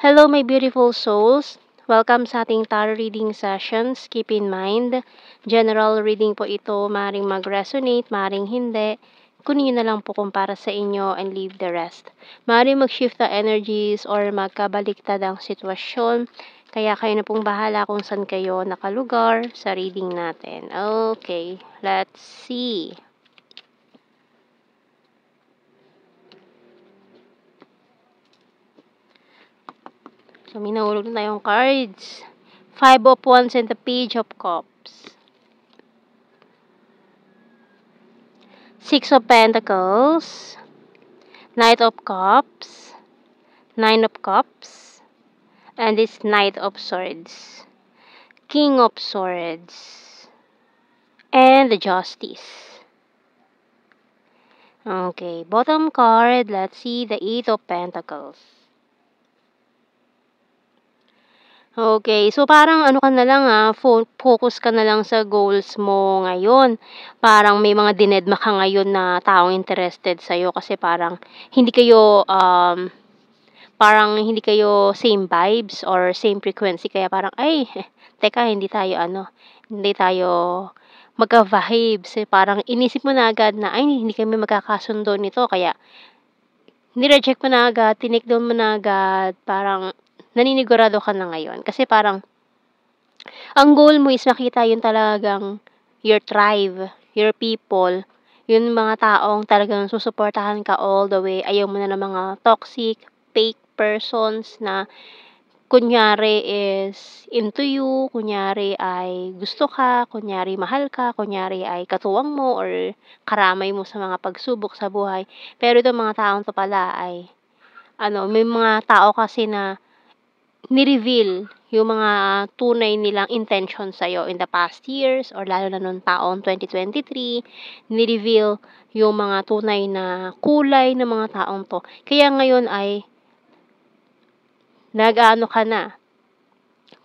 Hello, my beautiful souls. Welcome sa ating tarot reading sessions. Keep in mind, general reading po ito, maring mag-resonate, maring hindi. Kunin na lang po kung para sa inyo and leave the rest. Maring mag-shift the energies or magkabaliktad ang sitwasyon. Kaya kayo na pong bahala kung saan kayo nakalugar sa reading natin. Okay, let's see. So, may nahulog na tayong cards. Five of Wands and the Page of Cups. Six of Pentacles. Knight of Cups. Nine of Cups. And this Knight of Swords. King of Swords. And the Justice. Okay, bottom card, let's see the Eight of Pentacles. Okay, so parang ano ka na lang focus ka na lang sa goals mo ngayon. Parang may mga dinedma ka ngayon na taong interested sa'yo kasi parang hindi kayo same vibes or same frequency kaya parang ay teka hindi tayo magka-vibes. Parang inisip mo na agad na ay hindi kami magkakasundo nito kaya ni-reject mo na agad, tinake down mo na agad, parang naninigurado ka na ngayon. Kasi parang, ang goal mo is makita yun talagang your tribe, your people, yun mga taong talagang susuportahan ka all the way. Ayaw mo na ng mga toxic, fake persons na kunyari is into you, kunyari ay gusto ka, kunyari mahal ka, kunyari ay katuwang mo or karamay mo sa mga pagsubok sa buhay. Pero itong mga taong to pala ay may mga tao kasi na ni-reveal yung mga tunay nilang intention sa'yo in the past years or lalo na nung taong 2023, ni-reveal yung mga tunay na kulay ng mga taong to. Kaya ngayon ay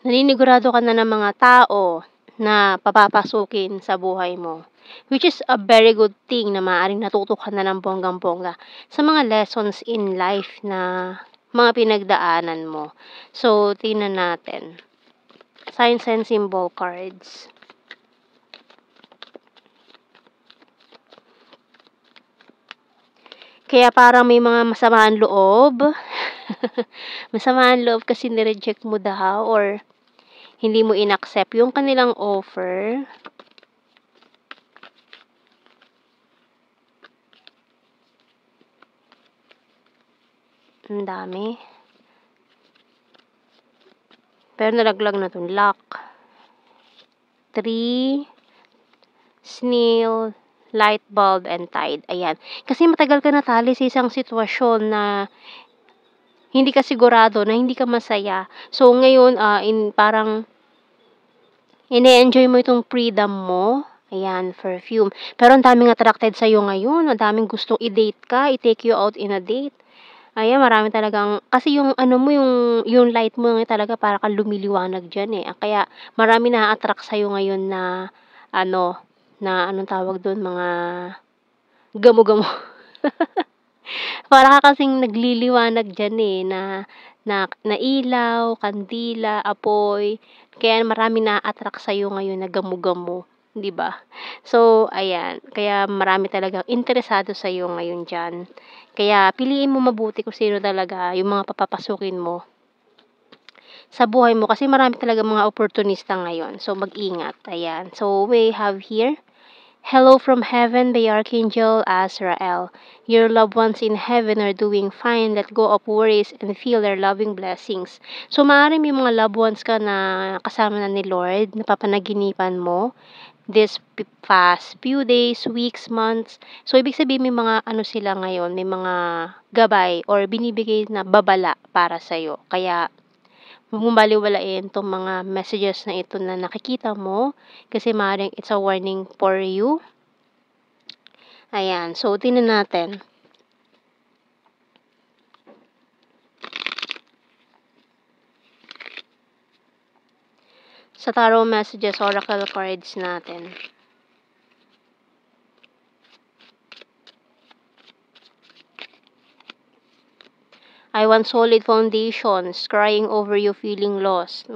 naninigurado ka na ng mga tao na papapasukin sa buhay mo. Which is a very good thing na maaaring natuto ka na ng bonggang-bongga sa mga lessons in life na mga pinagdaanan mo. So, tingnan natin. Signs and symbol cards. Kaya parang may mga masamaan loob. Masamaan loob kasi nireject mo daw or hindi mo inaccept yung kanilang offer. Ang dami. Pero nalaglag na itong lock. 3, snail, light bulb, and tide. Ayan. Kasi matagal ka natali sa isang sitwasyon na hindi ka sigurado, na hindi ka masaya. So, ngayon, parang ine-enjoy mo itong freedom mo. Ayan, perfume. Pero ang daming attracted sa'yo ngayon. Ang daming gustong i-date ka, i-take you out in a date. Ayan, marami talagang, kasi yung yung light mo nga talaga para kang lumiliwanag dyan eh. Kaya marami na-attract sa'yo ngayon na, anong tawag doon, mga gamo-gamo. Para ka kasing nagliliwanag dyan eh, na ilaw, kandila, apoy. Kaya marami na-attract sa'yo ngayon na gamo-gamo, 'di ba? So, ayan, kaya marami talagang interesado sa'yo ngayon diyan. Kaya piliin mo mabuti kung sino talaga yung mga papapasukin mo sa buhay mo kasi marami talaga mga oportunista ngayon. So, mag-ingat. Ayan. So, we have here, hello from heaven by Archangel Azrael. Your loved ones in heaven are doing fine. Let go of worries and feel their loving blessings. So, maaaring may mga loved ones ka na kasama na ni Lord, napapanaginipan mo this past few days, weeks, months. So, ibig sabihin may mga sila ngayon, may mga gabay or binibigay na babala para sa'yo. Kaya, huwag mong baliwalain itong mga messages na ito na nakikita mo kasi maaaring it's a warning for you. Ayan, so tingnan natin. Sa tarot messages, oracle cards natin. I want solid foundations, crying over you feeling lost.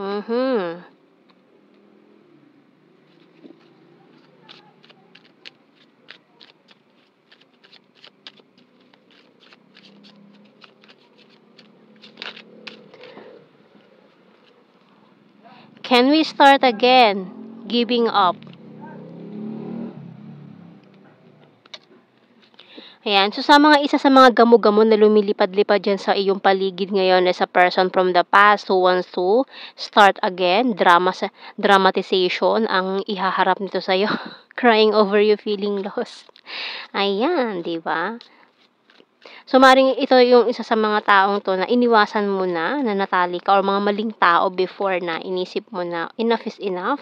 Can we start again? Giving up. Ayan. So, isa sa mga gamo-gamo na lumilipad-lipad diyan sa iyong paligid ngayon is a person from the past who wants to start again. Dramatization ang ihaharap nito sa'yo. Crying over you feeling lost. Ayan, 'di ba? So, maaaring ito yung isa sa mga taong 'to na iniwasan mo na natali ka or mga maling tao before na inisip mo na enough is enough.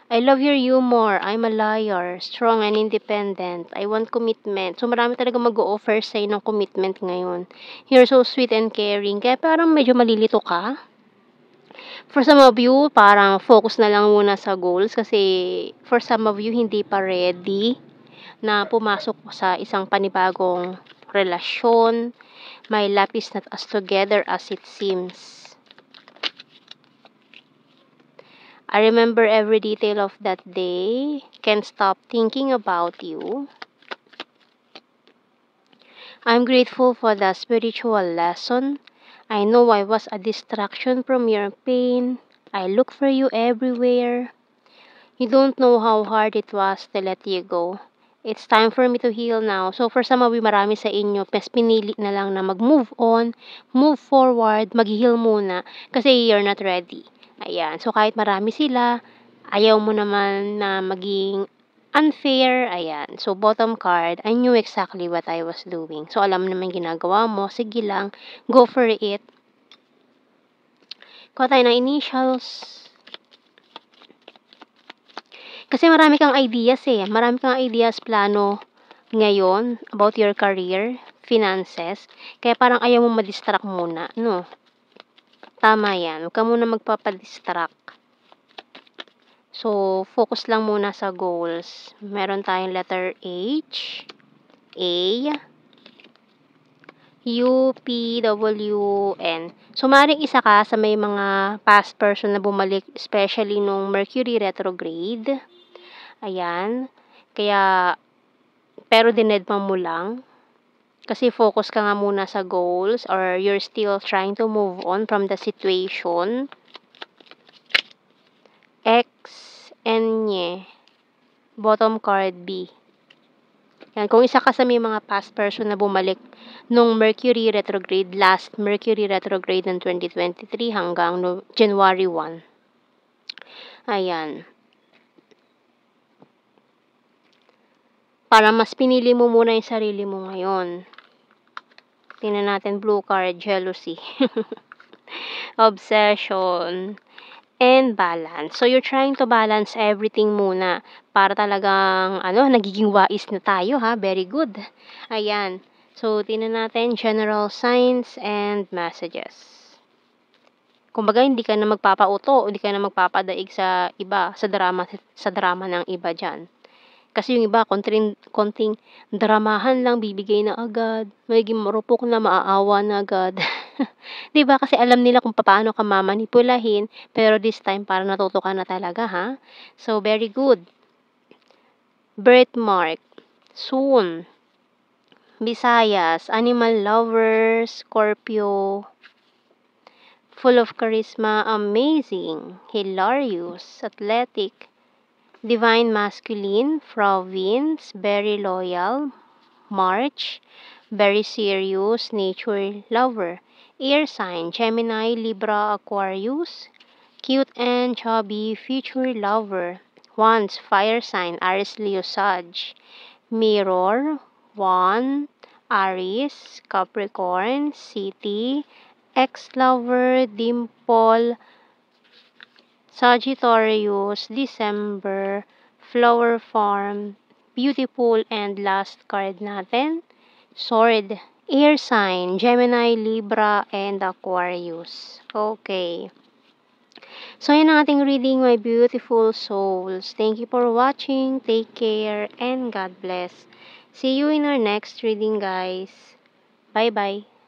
I love your humor. I'm a liar. Strong and independent. I want commitment. So, marami talaga mag-o-offer sa'yo ng commitment ngayon. You're so sweet and caring. Kaya parang medyo malilito ka. For some of you, parang focus na lang muna sa goals kasi for some of you, hindi pa ready na pumasok sa isang panibagong relasyon. My life is not as together as it seems. I remember every detail of that day. Can't stop thinking about you. I'm grateful for the spiritual lesson. I know I was a distraction from your pain. I look for you everywhere. You don't know how hard it was to let you go. It's time for me to heal now. So for some of you, marami sa inyo, mas pinili na lang na mag-move on, move forward, mag-heal muna kasi you're not ready. Ayan. So kahit marami sila, ayaw mo naman na maging unfair. Ayan. So bottom card, I knew exactly what I was doing. So alam naman ginagawa mo. Sige lang. Go for it. Kuha tayo ng initials. Kasi marami kang ideas Marami kang ideas, plano ngayon about your career, finances. Kaya parang ayaw mo ma-distract muna, no? Tama yan. Huwag ka muna magpapadistract. So, focus lang muna sa goals. Meron tayong letter H, A, U, P, W, N. So, maaaring isa ka sa may mga past person na bumalik, especially nung Mercury retrograde. Ayan. Kaya, pero dinedma mo lang. Kasi focus ka nga muna sa goals or you're still trying to move on from the situation. X, N, bottom card B. Yan, kung isa ka sa may mga past person na bumalik nung Mercury retrograde, last Mercury retrograde ng 2023 hanggang January 1. Ayan. Para mas pinili mo muna yung sarili mo ngayon. Tingnan natin blue card, jealousy. Obsession. And balance. So, you're trying to balance everything muna para talagang, nagiging wais na tayo, ha? Very good. Ayan. So, tingnan natin general signs and messages. Kumbaga, hindi ka na magpapauto, hindi ka na magpapadaig sa iba, sa drama ng iba dyan. Kasi yung iba, konting dramahan lang, bibigay na agad. Magiging marupok na, maaawa na agad. 'Di ba kasi alam nila kung paano ka mamanipulahin, pero this time parang natuto ka na talaga, ha? So, very good. Birthmark. Soon. Visayas. Animal lovers. Scorpio. Full of charisma. Amazing. Hilarious. Athletic. Divine masculine. Province. Very loyal. March. Very serious. Nature lover. Air sign, Gemini, Libra, Aquarius. Cute and chubby, future lover. Wands, fire sign, Aries, Leo, Sag. Mirror, Wand, Aries, Capricorn, City, ex-lover, Dimple, Sagittarius, December, Flower Farm, beautiful, and last card natin, Sword. Air sign, Gemini, Libra, and Aquarius. Okay. So, yan ang ating reading, my beautiful souls. Thank you for watching. Take care, and God bless. See you in our next reading, guys. Bye-bye.